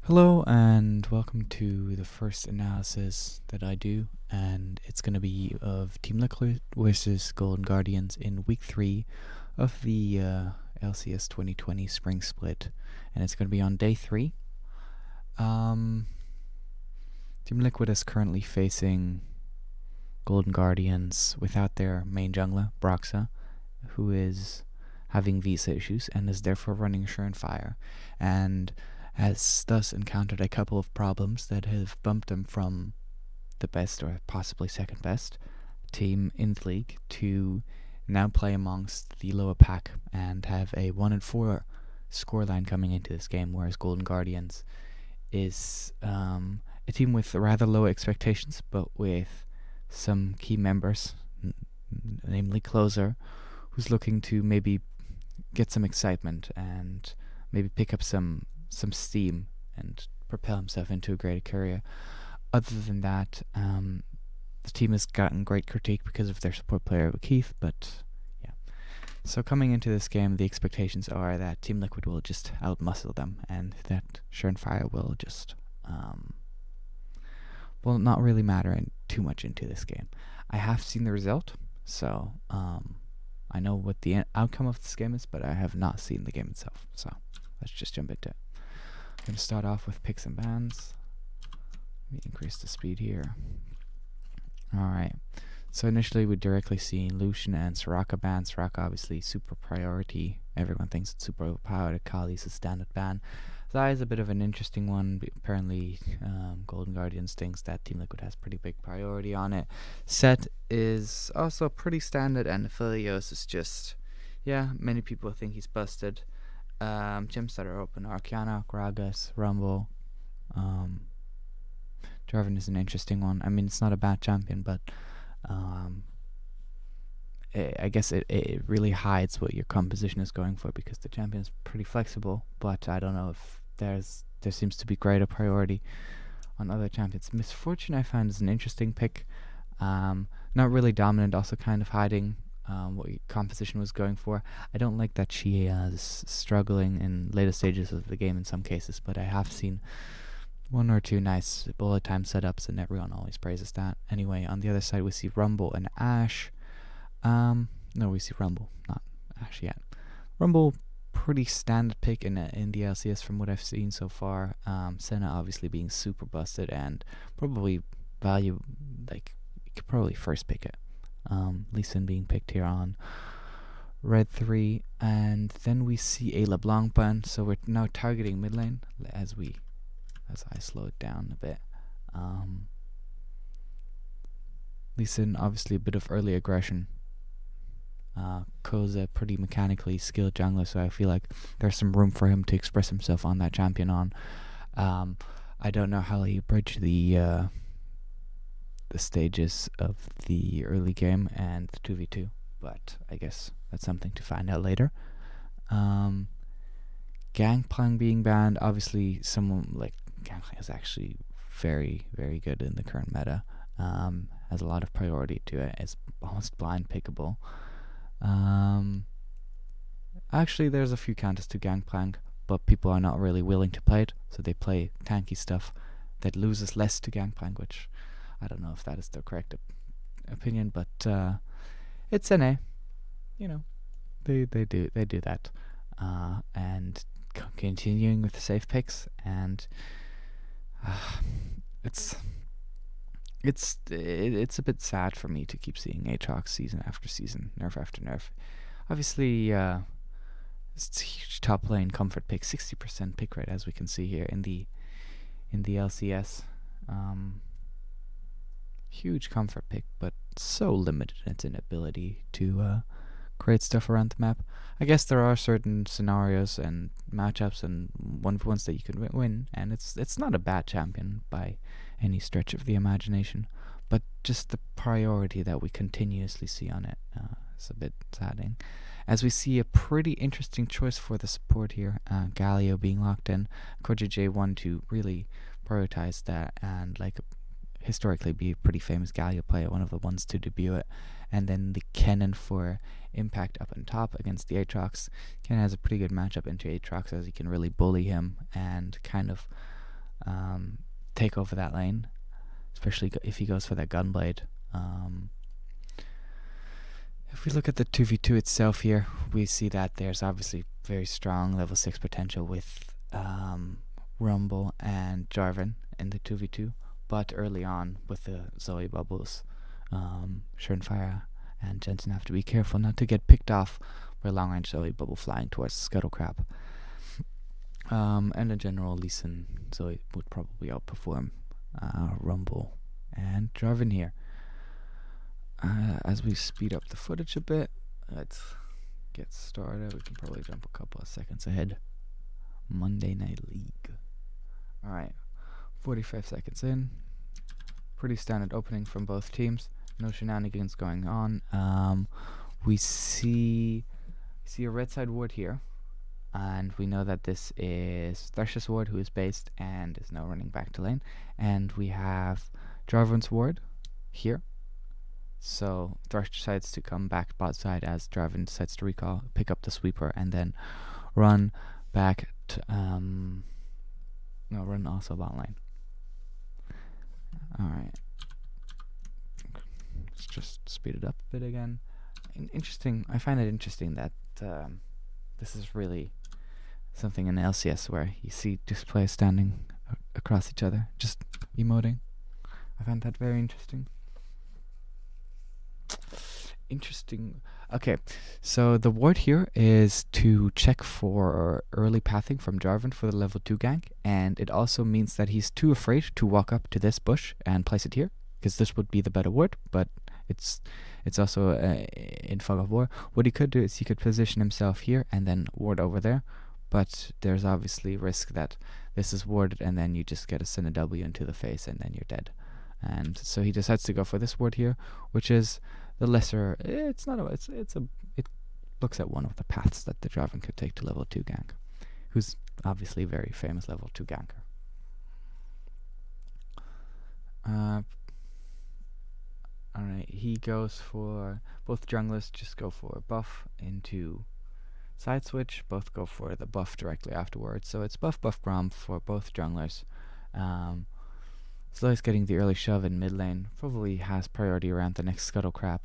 Hello and welcome to the first analysis that I do, and it's going to be of Team Liquid versus Golden Guardians in Week 3 of the LCS 2020 Spring Split, and it's going to be on Day 3. Team Liquid is currently facing Golden Guardians without their main jungler, Broxa, who is having visa issues and is therefore running Surenfire, and has thus encountered a couple of problems that have bumped them from the best or possibly second best team in the league to now play amongst the lower pack and have a 1-4 scoreline coming into this game, whereas Golden Guardians is a team with rather low expectations but with some key members, namely Closer, who's looking to maybe get some excitement and maybe pick up some steam and propel himself into a greater career. Other than that, the team has gotten great critique because of their support player Keith, but yeah. So coming into this game, the expectations are that Team Liquid will just outmuscle them, and that Surenfire will just will not really matter too much into this game. I have seen the result, so I know what the outcome of this game is, but I have not seen the game itself. So let's just jump into it. I'm going to start off with picks and bans. Let me increase the speed here. Alright, so initially we directly see Lucian and Soraka ban. Soraka obviously super priority. Everyone thinks it's super overpowered. Akali's a standard ban. That is a bit of an interesting one. Apparently Golden Guardians thinks that Team Liquid has pretty big priority on it. Set is also pretty standard, and Aphelios is just, yeah, many people think he's busted. Gems that are open: Arcana, Gragas, Rumble. Jarvan is an interesting one. I mean, it's not a bad champion, but I guess it really hides what your composition is going for, because the champion is pretty flexible, but I don't know if there seems to be greater priority on other champions. Misfortune I find is an interesting pick. Not really dominant, also kind of hiding what composition was going for. I don't like that she is struggling in later stages of the game in some cases, but I have seen one or two nice bullet time setups, and everyone always praises that. Anyway, on the other side we see Rumble and Ashe. No, we see Rumble, not Ashe yet. Rumble, pretty standard pick in the LCS from what I've seen so far. Senna obviously being super busted and probably value, like, you could probably first pick it. Lee Sin being picked here on red 3, and then we see a LeBlanc ban, so we're now targeting mid lane as I slow it down a bit. Lee Sin obviously a bit of early aggression. Koza pretty mechanically skilled jungler, so I feel like there's some room for him to express himself on that champion on. I don't know how he bridged the stages of the early game and the 2v2, but I guess that's something to find out later. Gangplank being banned, obviously someone like Gangplank is actually very, very good in the current meta. Has a lot of priority to it. It's almost blind pickable. Actually, there's a few counters to Gangplank, but people are not really willing to play it, so they play tanky stuff that loses less to Gangplank, which I don't know if that is the correct opinion, but it's NA. You know, they do that, and continuing with the safe picks, and it's a bit sad for me to keep seeing Aatrox season after season, nerf after nerf. Obviously, it's a huge top lane comfort pick, 60% pick rate, as we can see here in the LCS. Huge comfort pick, but so limited in its ability to create stuff around the map. I guess there are certain scenarios and matchups and 1v1s that you can win, and it's not a bad champion by any stretch of the imagination, but just the priority that we continuously see on it is a bit saddening, as we see a pretty interesting choice for the support here. Galio being locked in, Koji J1 to really prioritize that and like historically be a pretty famous Galio player, one of the ones to debut it, and then the Kennen for impact up on top against the Aatrox. Kennen has a pretty good matchup into Aatrox, as he can really bully him and kind of take over that lane, especially if he goes for that Gunblade. If we look at the 2v2 itself here, we see that there's obviously very strong level 6 potential with Rumble and Jarvan in the 2v2, but early on with the Zoe bubbles, Surenfire and Jensen have to be careful not to get picked off by long range Zoe bubble flying towards Scuttlecrab. And in general, Lee Sin Zoe would probably outperform Rumble and Jarvan here. As we speed up the footage a bit, let's get started. We can probably jump a couple of seconds ahead. Monday Night League. Alright, 45 seconds in. Pretty standard opening from both teams. No shenanigans going on. We see a red side ward here. And we know that this is Thresh's ward, who is based and is now running back to lane. And we have Jarvan's ward here. So Thresh decides to come back bot side as Jarvan decides to recall, pick up the sweeper, and then run back to run also bot lane. Alright. Let's just speed it up a bit again. Interesting. I find it interesting that this is really something in LCS where you see just players standing across each other, just emoting. I find that very interesting. Okay, so the ward here is to check for early pathing from Jarvan for the level 2 gank, and it also means that he's too afraid to walk up to this bush and place it here, because this would be the better ward, but it's also in fog of war. What he could do is he could position himself here and then ward over there, but there's obviously risk that this is warded and then you just get a Sin W into the face and then you're dead. And so he decides to go for this ward here, which is the lesser. It looks at one of the paths that the Jarvan could take to level 2 gank, who's obviously a very famous level 2 ganker. Alright, he goes for, both junglers just go for buff into side switch, both go for the buff directly afterwards, so it's buff Braum for both junglers. Zoe's getting the early shove in mid lane, probably has priority around the next Scuttlecrab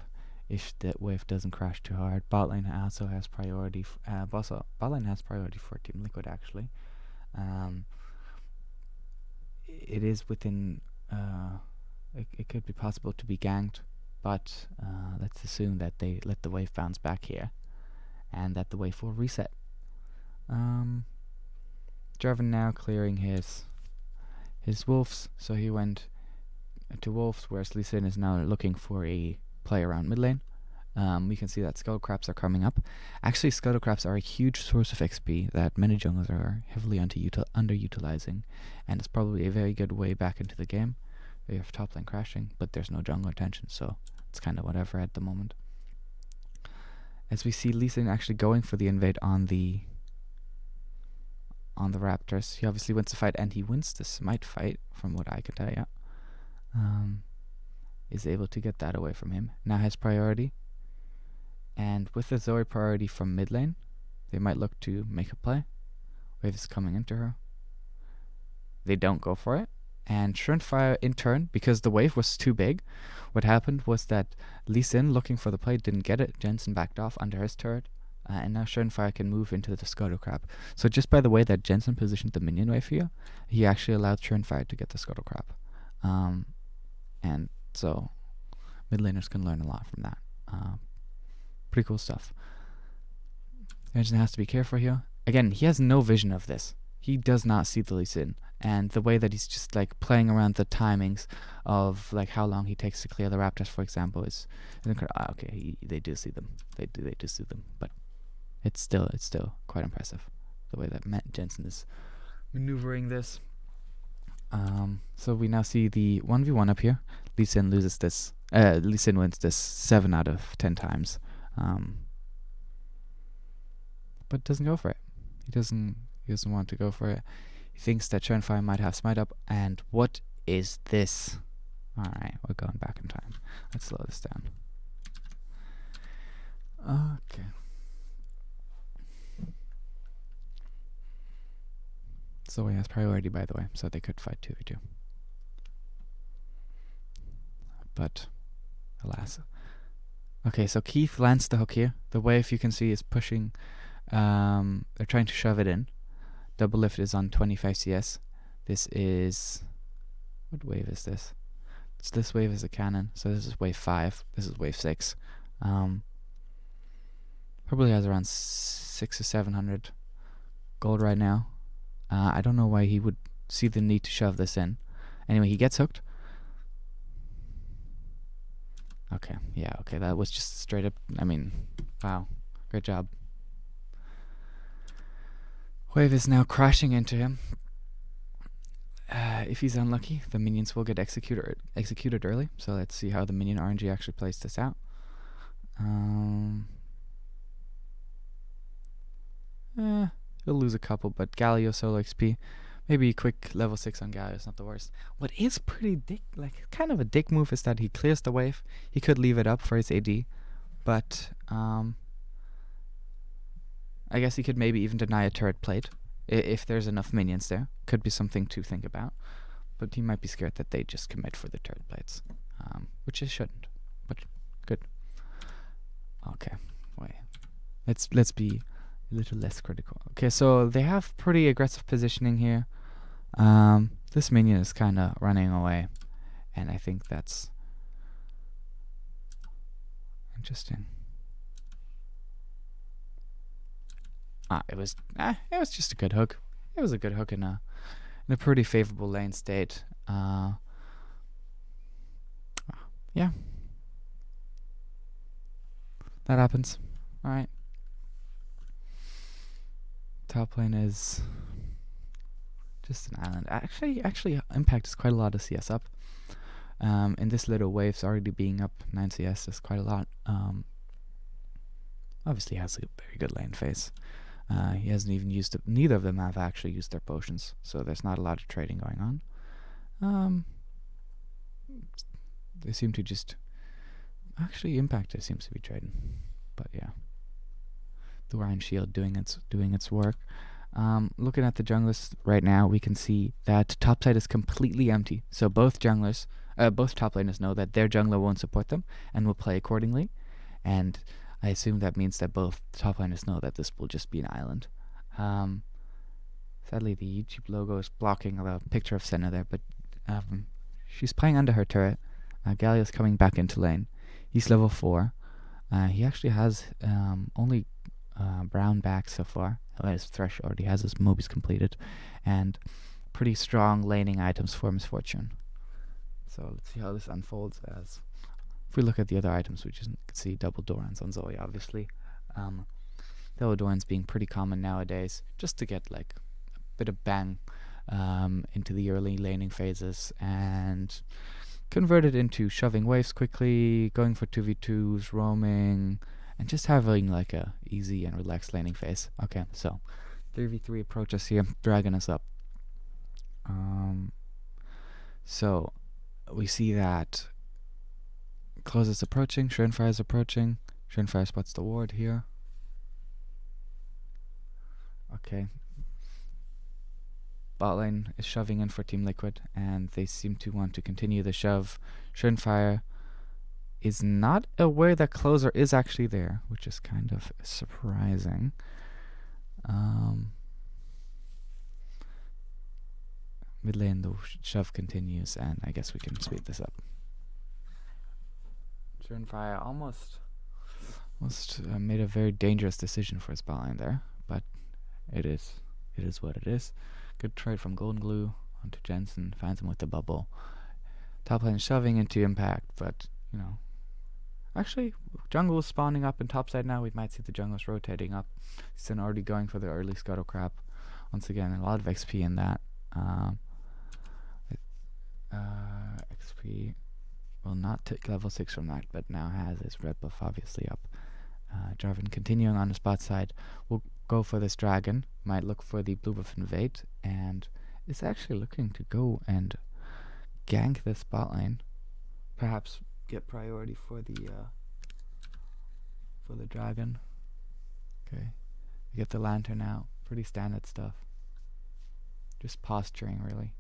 if the wave doesn't crash too hard. Bot lane also has priority, bot lane has priority for Team Liquid actually. It is within, it could be possible to be ganked, but let's assume that they let the wave bounce back here and that the wave will reset. Jarvan now clearing his wolves, so he went to wolves, whereas Lee Sin is now looking for a play around mid lane. We can see that Scuttlecrabs are coming up. Actually, Scuttlecrabs are a huge source of XP that many junglers are heavily underutilizing, and it's probably a very good way back into the game. We have top lane crashing, but there's no jungle attention, so it's kind of whatever at the moment. As we see Lee Sin actually going for the invade on the Raptors. He obviously wins the fight, and he wins the smite fight, from what I can tell you. Is able to get that away from him. Now has priority. And with the Zoe priority from mid lane, they might look to make a play. Wave is coming into her. They don't go for it. And Surenfire in turn, because the wave was too big, what happened was that Lee Sin, looking for the play, didn't get it. Jensen backed off under his turret. And now Surenfire can move into the Scuttlecrab. So just by the way that Jensen positioned the minion wave here, he actually allowed Surenfire to get the Scuttlecrab. And so mid laners can learn a lot from that. Pretty cool stuff. Jensen has to be careful here. Again, he has no vision of this. He does not see the Lee Sin. And the way that he's just like playing around the timings of like how long he takes to clear the Raptors, for example, is incredible. Okay, they do see them. They do see them, but it's still quite impressive the way that Matt Jensen is maneuvering this. So we now see the 1v1 up here. Lee Sin loses this. Lee Sin wins this 7 out of 10 times, but doesn't go for it. He doesn't want to go for it. He thinks that Surenfire might have smite up, and what is this? Alright, we're going back in time. Let's slow this down. Okay. Zoe has priority, by the way, so they could fight 2v2. But, alas. Okay, so Keith lands the hook here. The wave, you can see, is pushing. They're trying to shove it in. Double lift is on 25 CS. This is... What wave is this? This wave is a cannon, so this is wave 5. This is wave 6. Probably has around 600 or 700 gold right now. I don't know why he would see the need to shove this in. Anyway, he gets hooked. Okay, yeah, okay, that was just straight up, I mean, wow, great job. Wave is now crashing into him. If he's unlucky, the minions will get executed early, so let's see how the minion RNG actually plays this out. He'll lose a couple, but Galio solo XP. Maybe a quick level 6 on Galio is not the worst. What is pretty kind of a dick move is that he clears the wave. He could leave it up for his AD, but I guess he could maybe even deny a turret plate if there's enough minions there. Could be something to think about, but he might be scared that they just commit for the turret plates, which it shouldn't. But good. Okay, wait. Let's be a little less critical. Okay, so they have pretty aggressive positioning here. This minion is kind of running away, and I think that's interesting. It was just a good hook. It was a good hook in a pretty favorable lane state. Yeah, that happens. All right. Top lane is just an island. Actually, Impact is quite a lot of CS up. In this little wave's already being up 9 CS is quite a lot. Obviously has a very good lane phase. He hasn't even used it. Neither of them have actually used their potions, so there's not a lot of trading going on. They seem to just... Actually, Impact seems to be trading, but yeah. The Orion Shield doing its work. Looking at the junglers right now, we can see that topside is completely empty. So both top laners know that their jungler won't support them and will play accordingly. And I assume that means that both top laners know that this will just be an island. Sadly, the YouTube logo is blocking the picture of Senna there, but she's playing under her turret. Galio's coming back into lane. He's level 4. He actually has only brown back so far. His Thresh already has his mobies completed, and pretty strong laning items for Misfortune. So let's see how this unfolds. As if we look at the other items, we just can see double Dorans on Zoe, obviously. Double Dorans being pretty common nowadays, just to get like a bit of bang into the early laning phases, and convert it into shoving waves quickly, going for 2v2s, roaming, and just having like a easy and relaxed laning phase. Okay, so 3v3 approaches here, dragging us up. So we see that Close is approaching, Schönfire is approaching. Schönfire spots the ward here. Okay. Bot lane is shoving in for Team Liquid, and they seem to want to continue the shove. Schönfire is not aware that Closer is actually there, which is kind of surprising. Mid lane, the shove continues, and I guess we can speed this up. Schönfire almost made a very dangerous decision for his bot lane there, but it is what it is. Good trade from Golden Glue onto Jensen, finds him with the bubble. Top lane shoving into Impact, but you know. Actually, jungle is spawning up in topside now. We might see the junglers rotating up. He's already going for the early Scuttle Crab. Once again, a lot of XP in that. XP will not take level 6 from that, but now has his red buff obviously up. Jarvan continuing on the spot side. We'll go for this dragon. Might look for the blue buff invade, and is actually looking to go and gank this bot lane. Perhaps get priority for the dragon. Okay, we get the lantern out. Pretty standard stuff. Just posturing, really.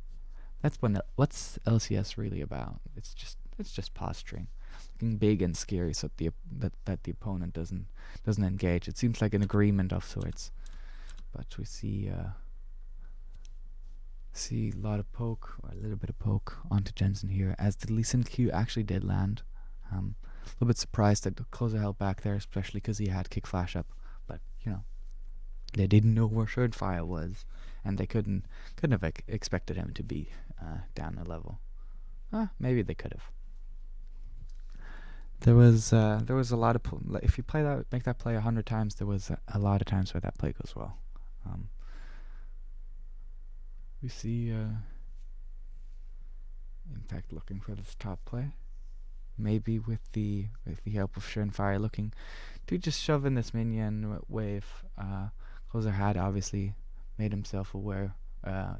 That's what's LCS really about. It's just posturing, looking big and scary, so that the opponent doesn't engage. It seems like an agreement of sorts, but we see a lot of poke, or a little bit of poke onto Jensen here, as the Lee Sin Q actually did land. A little bit surprised that the closer held back there, especially because he had kick flash up, but they didn't know where Surenfire was, and they couldn't have expected him to be down a level. Maybe they could have. There was a lot of if you make that play 100 times, there was a lot of times where that play goes well. We see, in fact, looking for this top play, maybe with the help of Surenfire, looking to just shove in this minion wave. Closer had obviously made himself aware,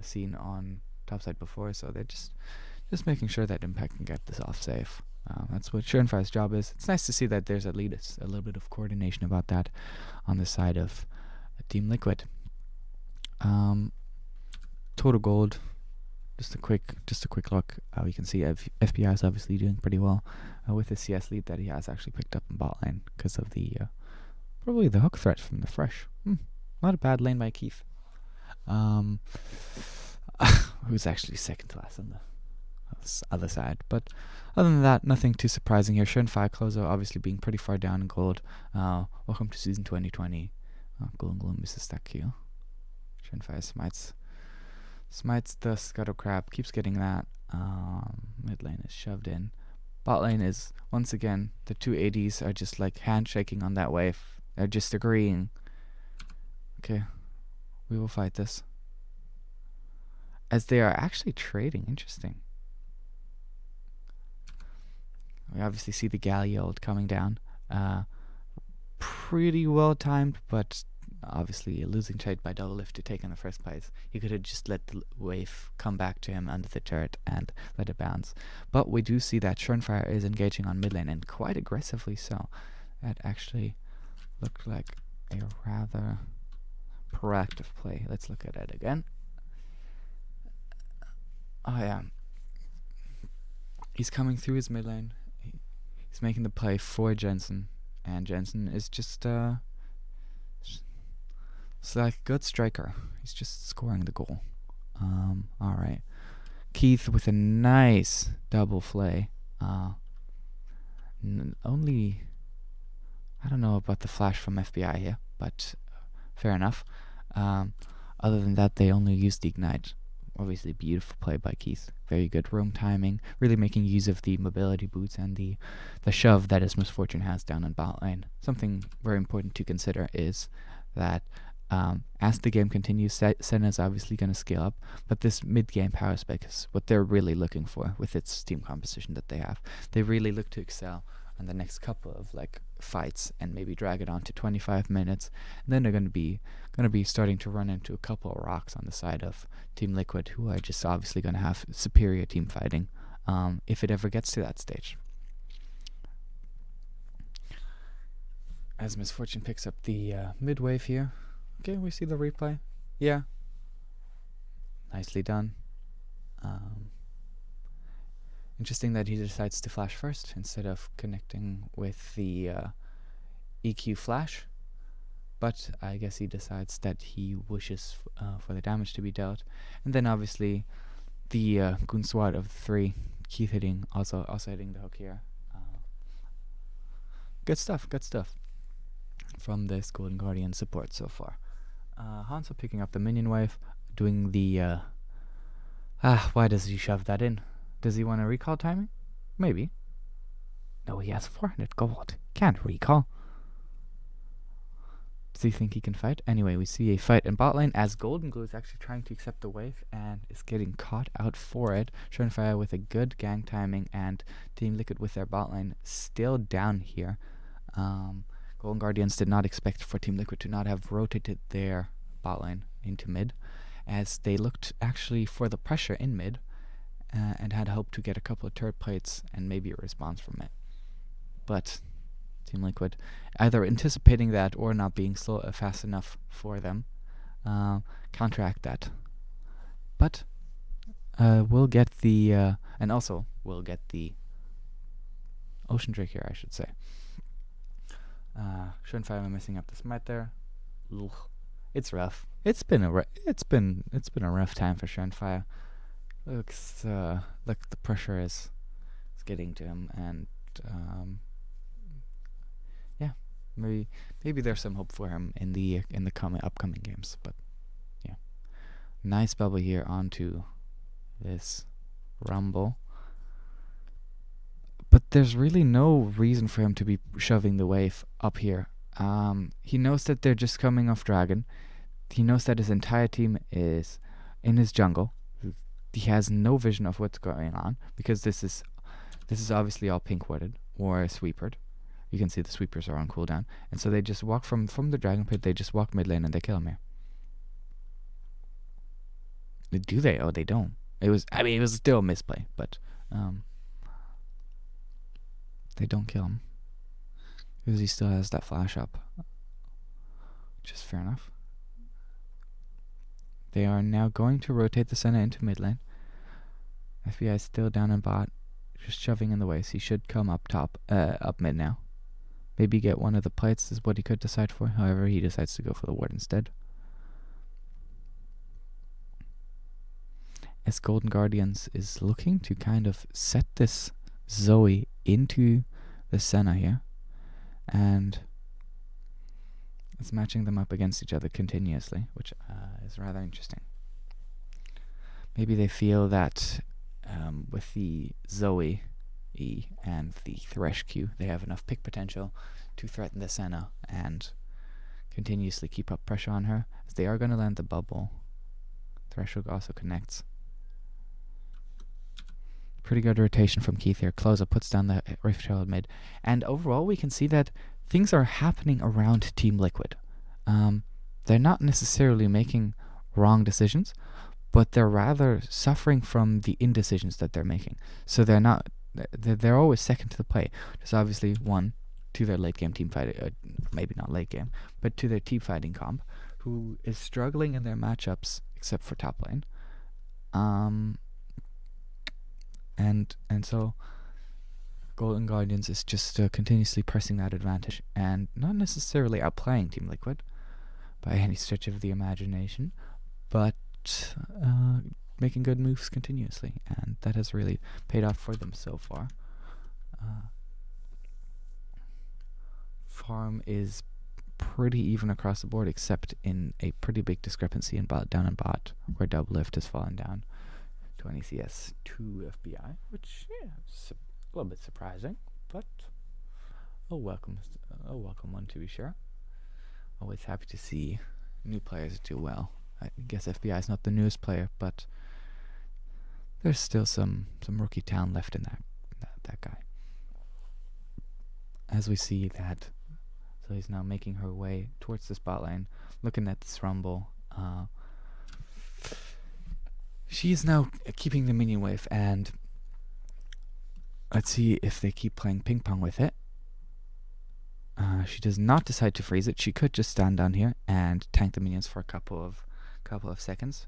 seen on topside before, so they're just making sure that Impact can get this off safe. That's what Surenfire's job is. It's nice to see that there's at least a little bit of coordination about that on the side of Team Liquid. Total gold. Just a quick look. We can see FBI is obviously doing pretty well with the CS lead that he has actually picked up in bot lane because of the probably the hook threat from the Fresh. Not a bad lane by Keith. Who's actually second to last on the other side. But other than that, nothing too surprising here. Surenfire closer obviously being pretty far down in gold. Welcome to season 2020. Golden Gloom misses that Q. Surenfire smites the Scuttle Crab, keeps getting that. Mid lane is shoved in. Bot lane is, once again, the two ADs are just like handshaking on that wave. They're just agreeing. Okay, we will fight this. As they are actually trading. Interesting. We obviously see the Galliard coming down. Pretty well timed, but obviously a losing trade by Doublelift to take in the first place. He could have just let the wave come back to him under the turret and let it bounce. But we do see that Surenfire is engaging on mid lane, and quite aggressively so. That actually looked like a rather proactive play. Let's look at it again. Oh yeah. He's coming through his mid lane. He's making the play for Jensen, and Jensen is just it's like a good striker. He's just scoring the goal. Alright. Keith with a nice double flay. Only, I don't know about the flash from FBI here, but fair enough. Other than that, they only used the ignite. Obviously, beautiful play by Keith. Very good roam timing. Really making use of the mobility boots and the shove that his Misfortune has down in bot lane. Something very important to consider is that as the game continues, Senna is obviously going to scale up, but this mid-game power spec is what they're really looking for with its team composition that they have. They really look to excel on the next couple of fights and maybe drag it on to 25 minutes. And then they're going to be starting to run into a couple of rocks on the side of Team Liquid, who are just obviously going to have superior team fighting if it ever gets to that stage. As Misfortune picks up the mid wave here. Okay, we see the replay. Yeah. Nicely done. Interesting that he decides to flash first instead of connecting with the EQ flash. But I guess he decides that he wishes for the damage to be dealt. And then obviously the Gunswad of the three, Keith hitting, also hitting the hook here. Good stuff from this Golden Guardian support so far. Hanzo picking up the minion wave, doing the why does he shove that in? Does he want to recall timing? Maybe. No, he has 400 gold. Can't recall. Does he think he can fight? Anyway, we see a fight in bot lane as Golden Glue is actually trying to accept the wave and is getting caught out for it. Surenfire with a good gang timing, and Team Liquid with their bot lane still down here. Golden Guardians did not expect for Team Liquid to not have rotated their bot lane into mid, as they looked actually for the pressure in mid and had hoped to get a couple of turret plates and maybe a response from it. But Team Liquid either anticipating that or not being fast enough for them counteract that. But we'll get the and also we'll get the Ocean Drake here, I should say. Schönfire messing up the smite there. Ugh. It's rough. It's been a rough time for Schönfire. Looks like the pressure is getting to him, and yeah, maybe there's some hope for him in the upcoming games. But yeah, nice bubble here onto this Rumble. But there's really no reason for him to be shoving the wave up here. He knows that they're just coming off Dragon. He knows that his entire team is in his jungle. He has no vision of what's going on, because this is obviously all pink warded or sweepered. You can see the sweepers are on cooldown, and so they just walk from the Dragon Pit. They just walk mid lane and they kill him here. Do they? Oh, they don't. It was still a misplay, but they don't kill him because he still has that flash up, which is fair enough. They are now going to rotate the Senna into mid lane. FBI is still down in bot, just shoving in the way. So he should come up mid now. Maybe get one of the plates is what he could decide for. However, he decides to go for the ward instead. As Golden Guardians is looking to kind of set this Zoe into the Senna here, and it's matching them up against each other continuously, which is rather interesting. Maybe they feel that with the Zoe E and the Thresh Q, they have enough pick potential to threaten the Senna and continuously keep up pressure on her, as they are going to land the bubble. Threshold also connects. Pretty good rotation from Keith here. Closer puts down the Rift Herald mid. And overall, we can see that things are happening around Team Liquid. They're not necessarily making wrong decisions, but they're rather suffering from the indecisions that they're making. So they're always second to the play. Just obviously, one, to their late game team fighting, maybe not late game, but to their team fighting comp, who is struggling in their matchups except for top lane. And so Golden Guardians is just continuously pressing that advantage and not necessarily outplaying Team Liquid by any stretch of the imagination, but making good moves continuously, and that has really paid off for them so far. Farm is pretty even across the board, except in a pretty big discrepancy in down in bot, where Doublelift has fallen down 20 CS, 2 FBI, which is a little bit surprising, but a welcome one to be sure. Always happy to see new players do well. I guess FBI is not the newest player, but there's still some rookie talent left in that guy. As we see that, so he's now making her way towards the spot lane, looking at this Rumble. She's now keeping the minion wave, and let's see if they keep playing ping pong with it. She does not decide to freeze it. She could just stand down here and tank the minions for a couple of seconds,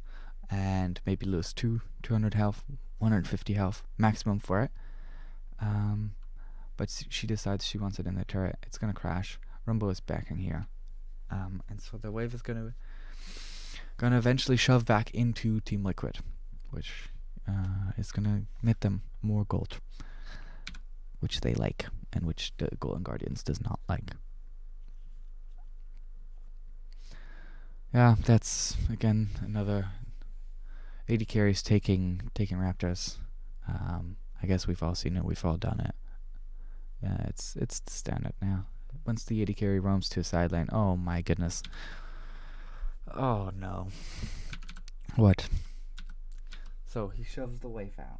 and maybe lose 200 health, 150 health maximum for it. But she decides she wants it in the turret. It's gonna crash. Rumble is backing here, and so the wave is gonna eventually shove back into Team Liquid, which is gonna net them more gold, which they like, and which the Golden Guardians does not like. Yeah, that's again another 80 carries taking Raptors. I guess we've all seen it. We've all done it. Yeah, it's the standard now. Once the 80 carry roams to a side lane, oh my goodness. Oh no. What? So he shoves the wave out.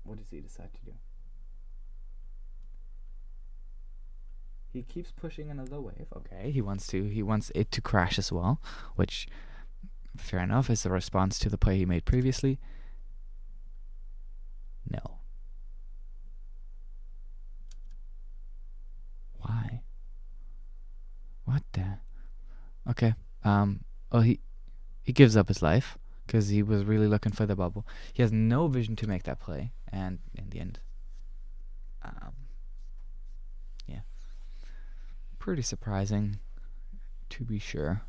What does he decide to do? He keeps pushing another wave. Okay, he wants it to crash as well, which, fair enough, is a response to the play he made previously. No. Why? What the? Okay. Oh, he gives up his life. because he was really looking for the bubble. He has no vision to make that play, and in the end, yeah, pretty surprising, to be sure.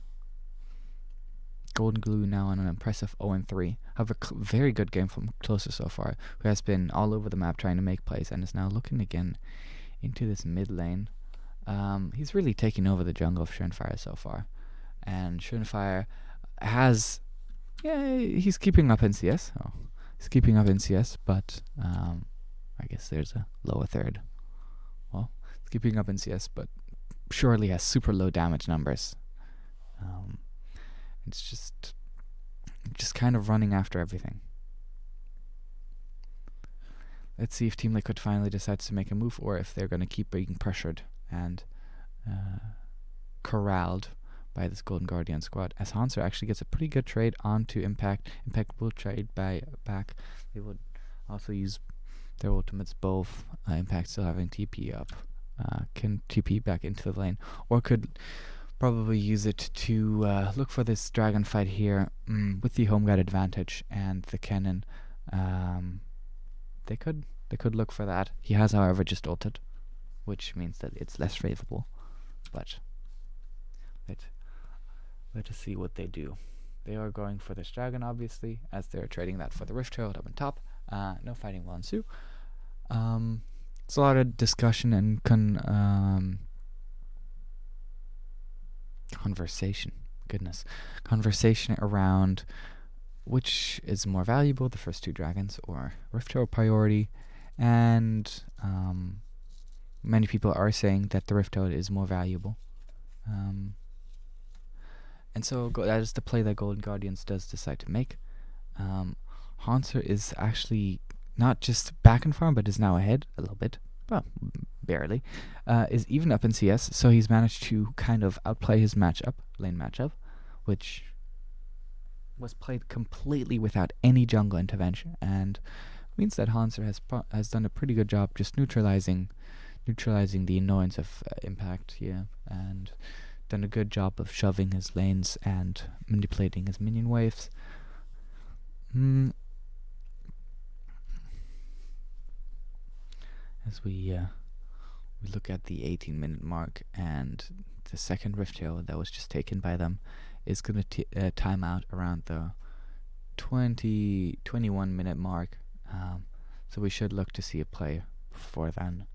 Golden Glue now on an impressive 0-3. Have a very good game from Closer so far, who has been all over the map trying to make plays and is now looking again into this mid lane. He's really taking over the jungle of Schönfire so far. And Schönfire has... Yeah, he's keeping up in CS. Oh, he's keeping up in CS, but I guess there's a lower third. Well, he's keeping up in CS, but surely has super low damage numbers. It's just kind of running after everything. Let's see if Team Liquid finally decides to make a move, or if they're going to keep being pressured and corralled by this Golden Guardian squad. As Hanser actually gets a pretty good trade onto Impact. Impact will trade back. They would also use their ultimates both. Impact still having TP up. Can TP back into the lane, or could probably use it to look for this dragon fight here with the home guard advantage and the cannon. They could look for that. He has, however, just ulted, which means that it's less favorable. But let us see what they do. They are going for this dragon, obviously, as they're trading that for the Rift Herald up on top. No fighting will ensue. It's a lot of discussion and conversation around which is more valuable, the first two dragons or Rift Herald priority, and many people are saying that the Rift Herald is more valuable, and so that is the play that Golden Guardians does decide to make. Hanser is actually not just back in farm, but is now ahead a little bit, well, barely, is even up in CS, so he's managed to kind of outplay his lane matchup, which was played completely without any jungle intervention, and means that Hanser has done a pretty good job just neutralizing the annoyance of Impact here, and done a good job of shoving his lanes and manipulating his minion waves. As we look at the 18-minute mark, and the second Rift Herald that was just taken by them is going to time out around the 21-minute mark. So we should look to see a play before then.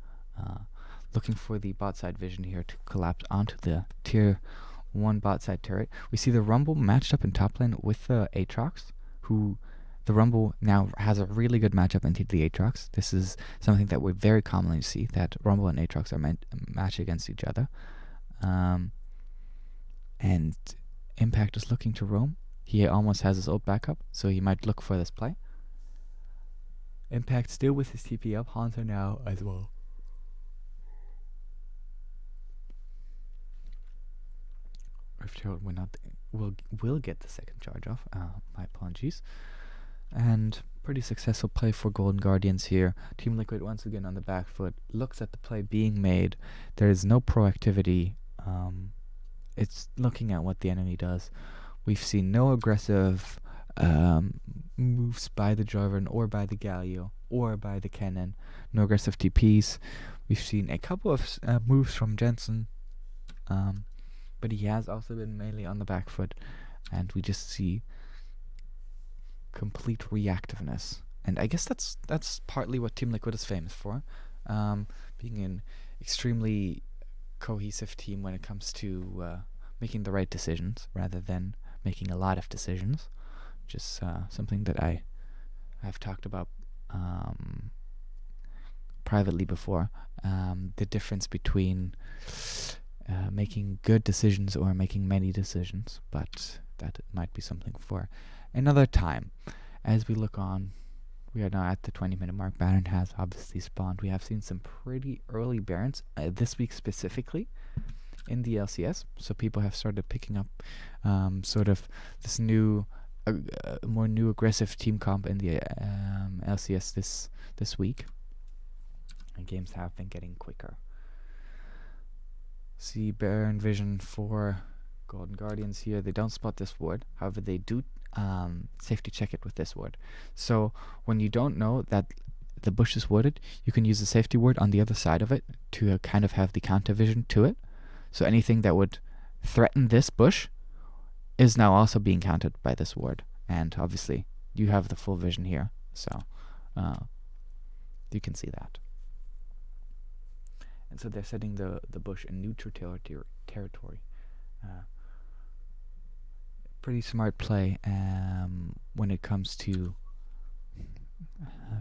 Looking for the bot side vision here to collapse onto the tier 1 bot side turret. We see the Rumble matched up in top lane with the Aatrox, who the Rumble now has a really good matchup into the Aatrox. This is something that we very commonly see, that Rumble and Aatrox are matched against each other. And Impact is looking to roam. He almost has his ult backup, so he might look for this play. Impact still with his TP up. Hanser now as well. Rift Herald will get the second charge off. My apologies. And pretty successful play for Golden Guardians here. Team Liquid once again on the back foot. Looks at the play being made. There is no proactivity. It's looking at what the enemy does. We've seen no aggressive moves by the Jarvan or by the Galio or by the Cannon. No aggressive TPs. We've seen a couple of moves from Jensen. But he has also been mainly on the back foot, and we just see complete reactiveness. And I guess that's partly what Team Liquid is famous for, being an extremely cohesive team when it comes to making the right decisions rather than making a lot of decisions, which is something that I have talked about privately before. The difference between making good decisions or making many decisions, but that might be something for another time. As we look on, we are now at the 20-minute mark. Baron has obviously spawned. We have seen some pretty early Barons this week specifically in the LCS, so people have started picking up sort of this new more new aggressive team comp in the LCS this week, and games have been getting quicker. See Baron vision for Golden Guardians here. They don't spot this ward. However, they do safety check it with this word. So when you don't know that the bush is wooded, you can use the safety word on the other side of it to kind of have the counter vision to it. So anything that would threaten this bush is now also being counted by this word. And obviously, you have the full vision here, so you can see that. And so they're setting the bush in neutral territory. Pretty smart play when it comes to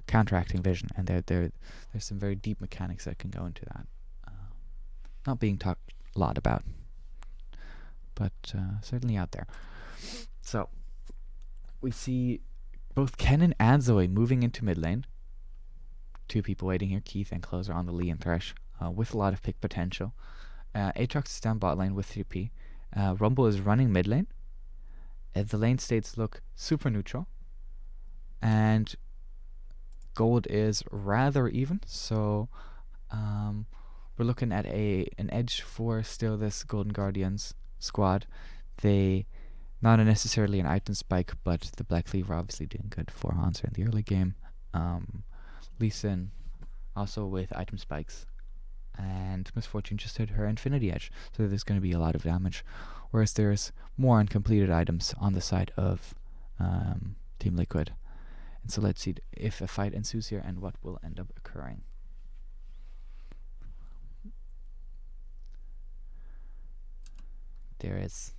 counteracting vision, and there's some very deep mechanics that can go into that. Not being talked a lot about, but certainly out there. So we see both Kennen and Zoe moving into mid lane. Two people waiting here, Keith and Closer on the Lee and Thresh, with a lot of pick potential. Aatrox is down bot lane with 3P. Rumble is running mid lane. The lane states look super neutral, and gold is rather even, so we're looking at an edge for still this Golden Guardians squad. They not necessarily an item spike, but the Black Cleaver obviously doing good for Hanser in the early game. Lee Sin also with item spikes, and Misfortune just hit her Infinity Edge, so there's going to be a lot of damage, whereas there's more uncompleted items on the side of Team Liquid. And so let's see if a fight ensues here and what will end up occurring. There is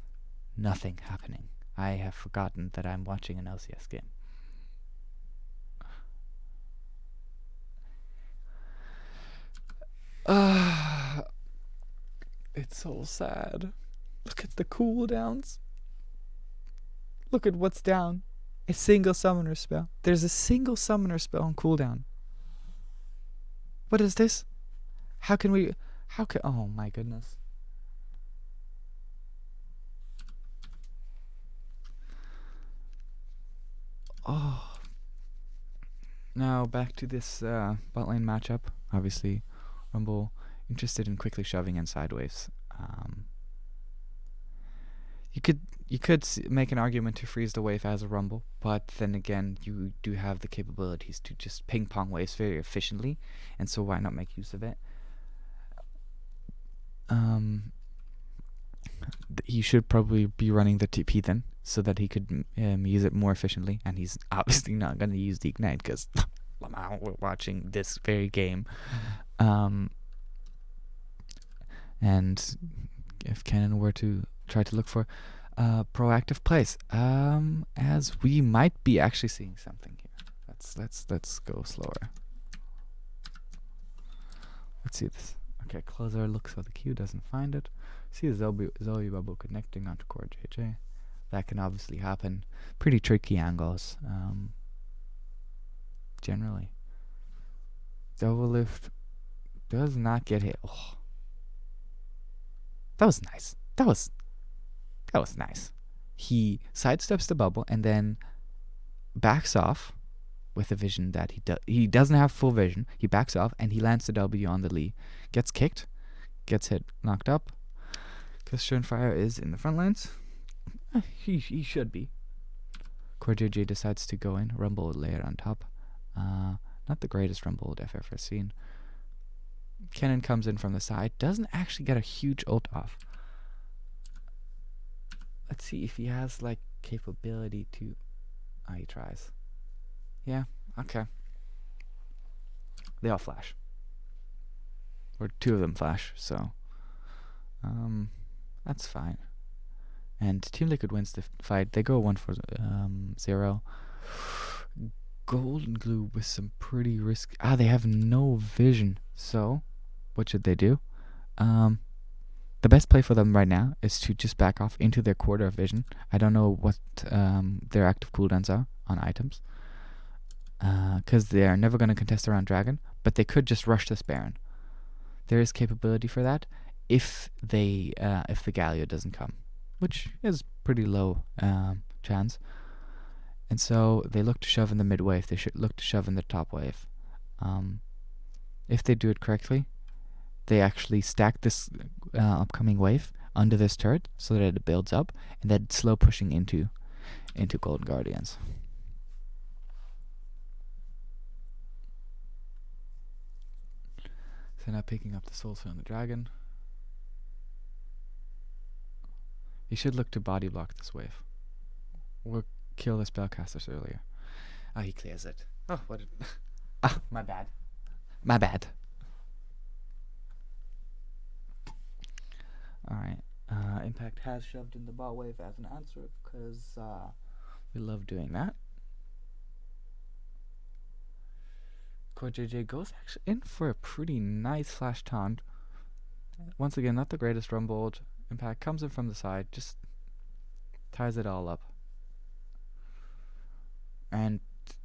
nothing happening. I have forgotten that I'm watching an LCS game. It's so sad. Look at the cooldowns. Look at what's down. A single summoner spell. There's a single summoner spell on cooldown. What is this? Oh my goodness. Oh. Now back to this bot lane matchup. Obviously, Rumble interested in quickly shoving in sideways. You could make an argument to freeze the wave as a Rumble, but then again, you do have the capabilities to just ping pong waves very efficiently, and so why not make use of it? He should probably be running the TP then, so that he could use it more efficiently, and he's obviously not going to use the Ignite because we're watching this very game. And if Kennen were to try to look for proactive plays, as we might be actually seeing something here. Let's go slower. Let's see this. Okay, Closer looks for the Q, doesn't find it. See the Zoe bubble connecting onto Core JJ. That can obviously happen. Pretty tricky angles, generally. Double lift does not get hit. Oh. That was nice. That was nice. He sidesteps the bubble and then backs off with a vision that he doesn't have full vision. He backs off and he lands the W on the Lee. Gets kicked, gets hit, knocked up. Because Schönfire is in the front lines. He should be. Core JJ decides to go in. Rumble layered on top. Not the greatest Rumble I've ever seen. Kennen comes in from the side. Doesn't actually get a huge ult off. Let's see if he has like capability to... he tries. Yeah, okay. They all flash. Or two of them flash, so... that's fine. And Team Liquid wins the fight. They go 1-for-0. Golden Glue with some pretty risky... they have no vision. So, what should they do? The best play for them right now is to just back off into their quarter of vision. I don't know what their active cooldowns are on items. Because they are never going to contest around Dragon. But they could just rush this Baron. There is capability for that if the Galio doesn't come, which is pretty low chance. And so they look to shove in the mid wave. They should look to shove in the top wave. If they do it correctly, they actually stack this upcoming wave under this turret so that it builds up, and then slow pushing into. into Golden Guardians. So now picking up the Soulstone the Dragon. You should look to body block this wave. We'll kill the spellcasters earlier. Oh, he clears it. Oh, what? Ah, my bad. My bad. Alright. Impact has shoved in the bot wave as an answer because we love doing that. Core JJ goes actually in for a pretty nice flash taunt. Once again, not the greatest rumbled. Impact comes in from the side, just ties it all up. And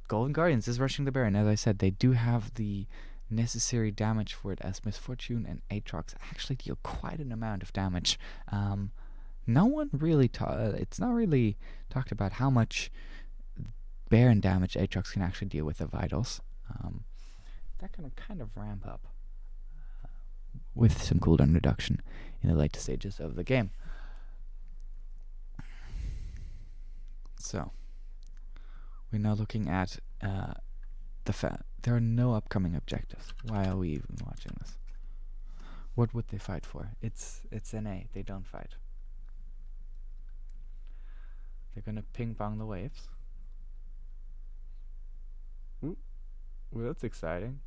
Golden Guardians is rushing the Baron. As I said, they do have the necessary damage for it, as Misfortune and Aatrox actually deal quite an amount of damage. No one really it's not really talked about how much Baron damage Aatrox can actually deal with the Vitals. That can kind of ramp up with some cooldown reduction in the later stages of the game. So we're now looking at there are no upcoming objectives. Why are we even watching this? What would they fight for? It's NA. They don't fight. They're gonna ping pong the waves. Ooh, well, that's exciting.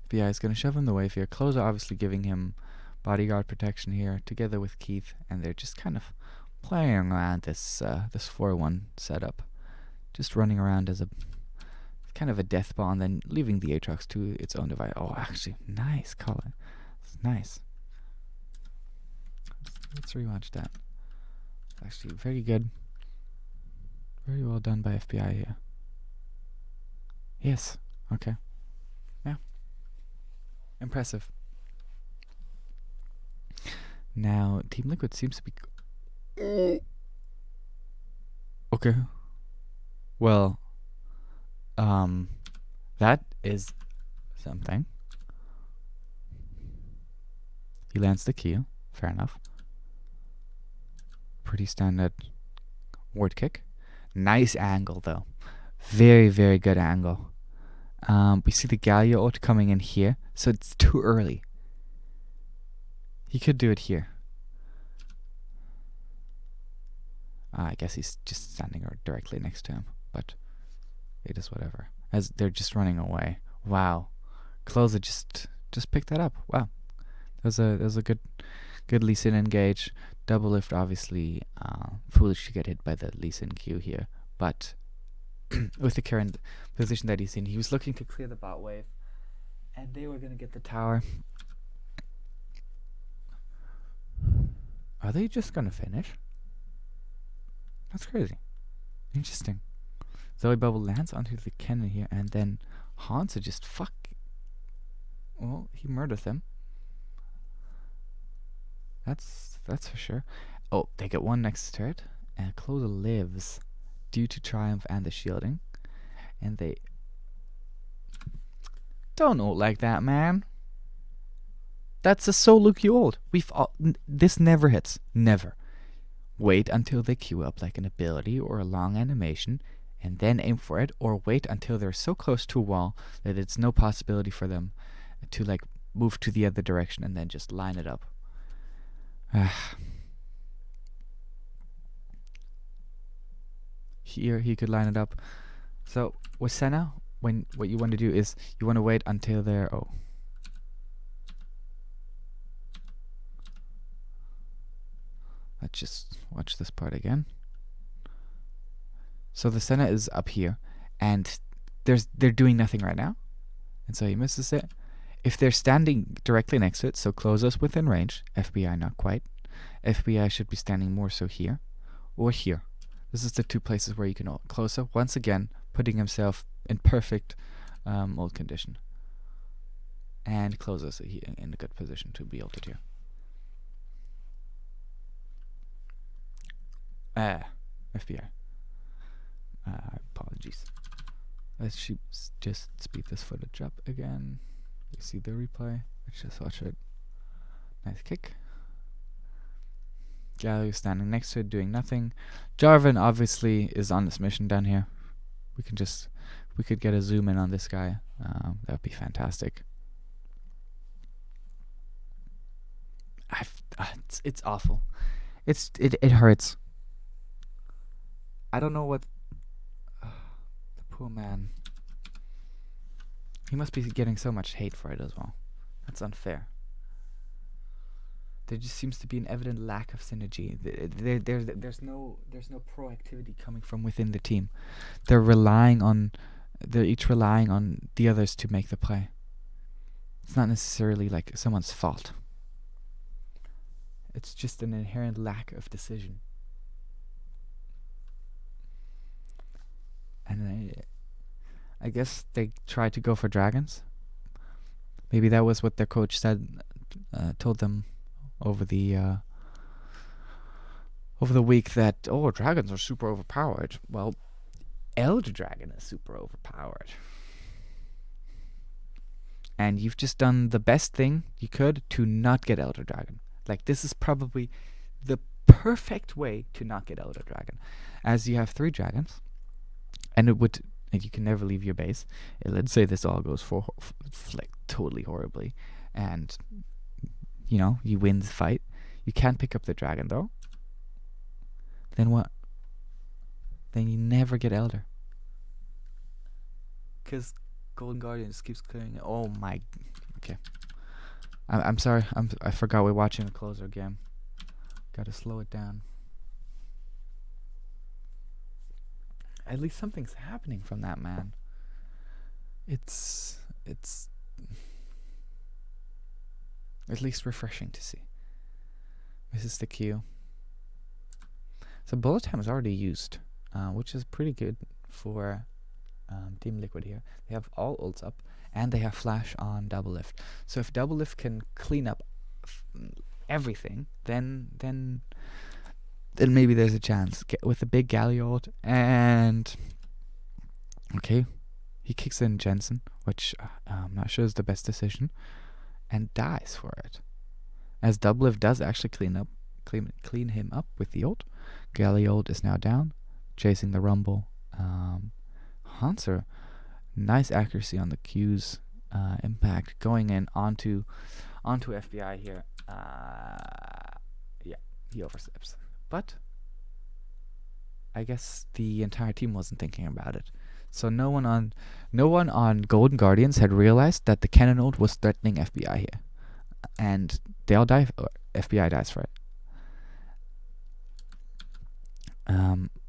FBI is gonna shove him the wave here. Closer obviously giving him bodyguard protection here, together with Keith, and they're just kind of playing around this 4-1 setup, just running around as a kind of a death ball, and then leaving the Aatrox to its own device. Oh, actually, nice color. It's nice. Let's rewatch that. Actually, very good. Very well done by FBI here. Yes. Okay. Yeah. Impressive. Now, Team Liquid seems to be... Okay. Well, that is something. He lands the Q. Fair enough. Pretty standard ward kick. Nice angle, though. Very, very good angle. We see the Galio ult coming in here, so it's too early. He could do it here. I guess he's just standing directly next to him, but it is whatever. As they're just running away. Wow, Closer just picked that up. Wow, that was a good Lee Sin engage. Double lift, obviously foolish to get hit by the Lee Sin Q here, but with the current position that he's in, he was looking to clear the bot wave, and they were gonna get the tower. Are they just gonna finish? That's crazy. Interesting. Zoe Bubble lands onto the cannon here, and then Hansa just well, he murders them. That's for sure. Oh, they get one next turret, and Closer lives due to Triumph and the shielding. And they don't ult like that, man. That's a solo Q ult. This never hits. Never. Wait until they queue up like an ability or a long animation, and then aim for it, or wait until they're so close to a wall that it's no possibility for them to like move to the other direction, and then just line it up. Here he could line it up. So with Senna, what you want to do is you want to wait until they're let's just watch this part again. So the Senna is up here, and they're doing nothing right now, and so he misses it. If they're standing directly next to it, so closest within range, FBI not quite. FBI should be standing more so here or here. This is the two places where you can ult. Closer, once again, putting himself in perfect ult condition. And Closer in a good position to be ulted here. FBI. Apologies. Let's just speed this footage up again. We see the replay. Let's just watch it. Nice kick. Galio standing next to it, doing nothing. Jarvan obviously is on this mission down here. We could get a zoom in on this guy. That would be fantastic. It's awful. It hurts. I don't know what the poor man. He must be getting so much hate for it as well. That's unfair. There just seems to be an evident lack of synergy. There's no proactivity coming from within the team. They're each relying on the others to make the play. It's not necessarily like someone's fault. It's just an inherent lack of decision. And I guess they tried to go for dragons. Maybe that was what their coach told them over the week, that dragons are super overpowered. Well, Elder Dragon is super overpowered. And you've just done the best thing you could to not get Elder Dragon. Like, this is probably the perfect way to not get Elder Dragon, as you have 3 dragons, and you can never leave your base. Let's say this all goes for like totally horribly, and you win the fight. You can't pick up the dragon though. Then what? Then you never get Elder, because Golden Guardian just keeps clearing it. Oh my. Okay. I'm sorry. I forgot we're watching a closer game. Gotta slow it down. At least something's happening from that man. It's at least refreshing to see. Misses the Q. So bullet time is already used, which is pretty good for Team Liquid here. They have all ults up, and they have flash on Doublelift. So if Doublelift can clean up everything, then maybe there's a chance. With the big Galio ult, and okay, he kicks in Jensen, which I'm not sure is the best decision, and dies for it. As Doublelift does actually clean him up with the ult. Galio ult is now down, chasing the Rumble. Hanser, nice accuracy on the Q's impact, going in onto FBI here. Yeah, he oversteps. But I guess the entire team wasn't thinking about it. So no one on Golden Guardians had realized that the cannon ult was threatening FBI here, and they all die. FBI dies for it.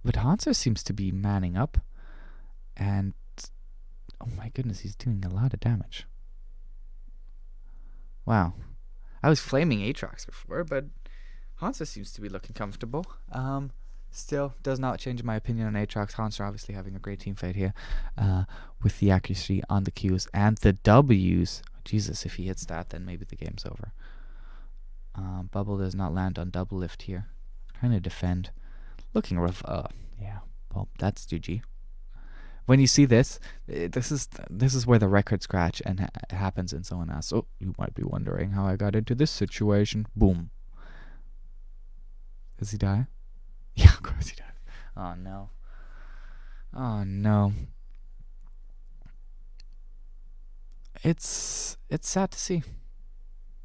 But Hanser seems to be manning up, and oh my goodness, he's doing a lot of damage. Wow. I was flaming Aatrox before, but Hanser seems to be looking comfortable. Still does not change my opinion on Aatrox. Hanser obviously having a great team fight here, with the accuracy on the Qs and the Ws. Jesus, if he hits that, then maybe the game's over. Bubble does not land on Doublelift here. Trying to defend. Looking rough. Yeah. Well, that's GG. When you see this, this is where the record scratch and happens, and someone asks, "Oh, you might be wondering how I got into this situation." Boom. Does he die? Yeah, of course he does. Oh no. Oh no. It's sad to see.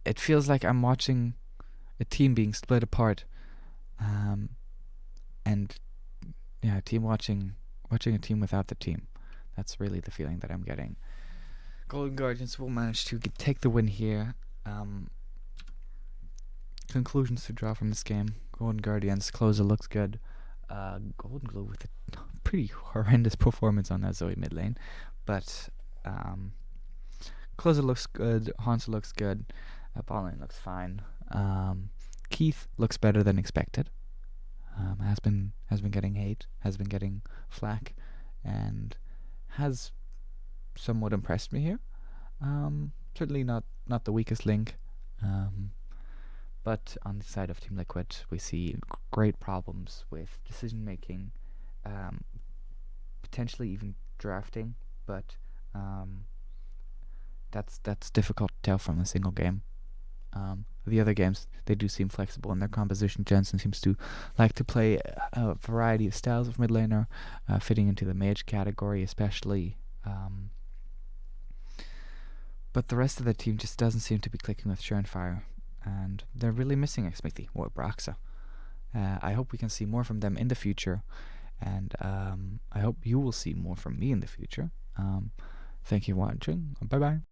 It feels like I'm watching a team being split apart, and yeah, watching a team without the team. That's really the feeling that I'm getting. Golden Guardians will manage to take the win here. Conclusions to draw from this game. Golden Guardians, closer looks good. Golden Glue with a pretty horrendous performance on that Zoe mid lane. But closer looks good. Hanser looks good. Bot lane looks fine. Keith looks better than expected. Has been getting hate, has been getting flack, and has somewhat impressed me here. Certainly not the weakest link, but on the side of Team Liquid, we see great problems with decision making, potentially even drafting, but that's difficult to tell from a single game. The other games, they do seem flexible in their composition. Jensen seems to like to play a variety of styles of mid laner, fitting into the mage category especially. But the rest of the team just doesn't seem to be clicking with Surenfire, and they're really missing Xmithie or Braxa. I hope we can see more from them in the future, and I hope you will see more from me in the future. Thank you for watching. Bye bye.